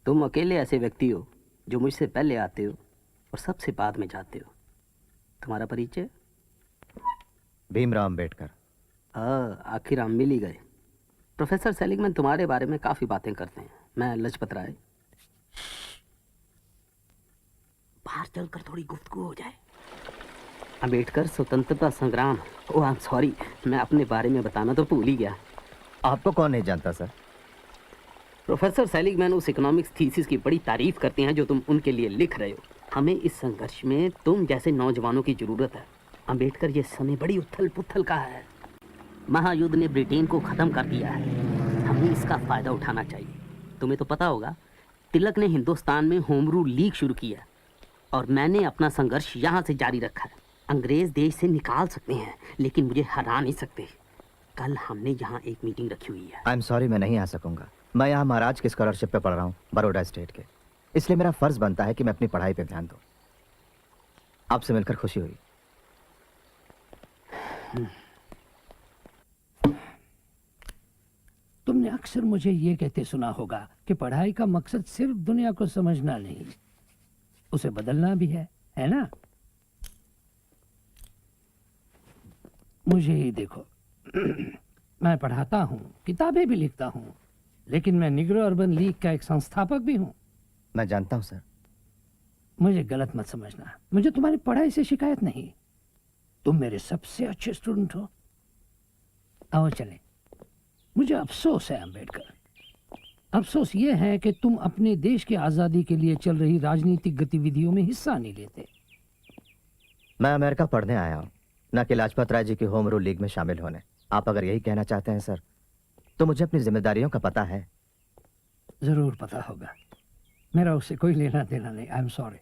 तुम अकेले ऐसे व्यक्ति हो जो मुझसे पहले आते हो और सबसे बाद में जाते हो। तुम्हारा परिचय? भीमराव अंबेडकर। आखिर हम मिल ही गए। प्रोफेसर सेलिगमैन तुम्हारे बारे में काफ़ी बातें करते हैं। मैं लजपत राय। बाहर चलकर थोड़ी गुफ्तगू हो जाए। अंबेडकर स्वतंत्रता संग्राम। ओह आई एम सॉरी, मैं अपने बारे में बताना तो भूल ही गया। आपको कौन नहीं जानता सर? प्रोफेसर सेलिगमैन उस इकोनॉमिक्स थीसिस की बड़ी तारीफ करते हैं जो तुम उनके लिए लिख रहे हो। हमें इस संघर्ष में तुम जैसे नौजवानों की जरूरत है। अंबेडकर, ये समय बड़ी उथल पुथल का है। महायुद्ध ने ब्रिटेन को खत्म कर दिया है। हमें इसका फायदा उठाना चाहिए। तुम्हें तो पता होगा, तिलक ने हिंदुस्तान में होम रूल लीग शुरू किया और मैंने अपना संघर्ष यहाँ से जारी रखा है। अंग्रेज देश से निकाल सकते हैं लेकिन मुझे हरा नहीं सकते। कल हमने यहाँ एक मीटिंग रखी हुई है। आई एम सॉरी, मैं नहीं आ सकूंगा। मैं यहाँ महाराज के स्कॉलरशिप पे पढ़ रहा हूँ, बड़ौदा स्टेट के। इसलिए मेरा फर्ज बनता है कि मैं अपनी पढ़ाई पे ध्यान दूँ। आपसे मिलकर खुशी हुई। तुमने अक्सर मुझे ये कहते सुना होगा कि पढ़ाई का मकसद सिर्फ दुनिया को समझना नहीं, उसे बदलना भी है ना? मुझे ही देखो, मैं पढ़ाता हूँ, किताबें भी लिखता हूँ, लेकिन मैं निग्रो अर्बन लीग का एक संस्थापक भी हूँ। मैं जानता हूँ सर। मुझे गलत मत समझना, मुझे तुम्हारी पढ़ाई से शिकायत नहीं। तुम मेरे सबसे अच्छे स्टूडेंट हो। आओ चलें। मुझे अफसोस है अंबेडकर, अफसोस ये है कि तुम अपने देश की आज़ादी के लिए चल रही राजनीतिक गतिविधियों में हिस्सा नहीं लेते। मैं अमेरिका पढ़ने आया हूँ, न कि लाजपत राय जी की होम रूल लीग में शामिल होने। आप अगर यही कहना चाहते हैं सर, तो मुझे अपनी जिम्मेदारियों का पता है। जरूर पता होगा, मेरा उससे कोई लेना देना नहीं। I am sorry.